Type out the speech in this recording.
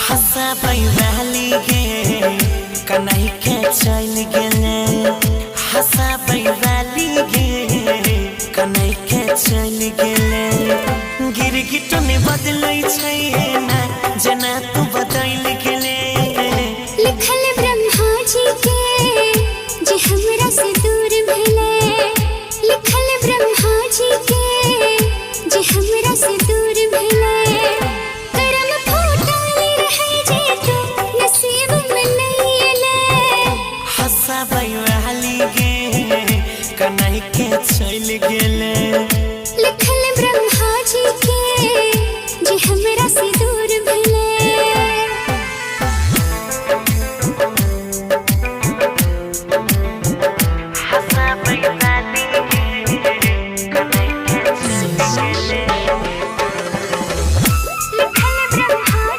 हंसाबै वाली गे कन्हई के चल गेले हंसाबै वाली गे कन्हई के चल गेले गिरगिट में बदलै छै ना जना तू बदल गेले लिखल ब्रह्मा जी के जे हमरा से दूर भेले लिखल ब्रह्मा जी के जे हमरा से दूर भेले करम फूटल रहे जे तू नसीब में नहीं एले हंसाबै वाली गे कन्हई के चल गेले।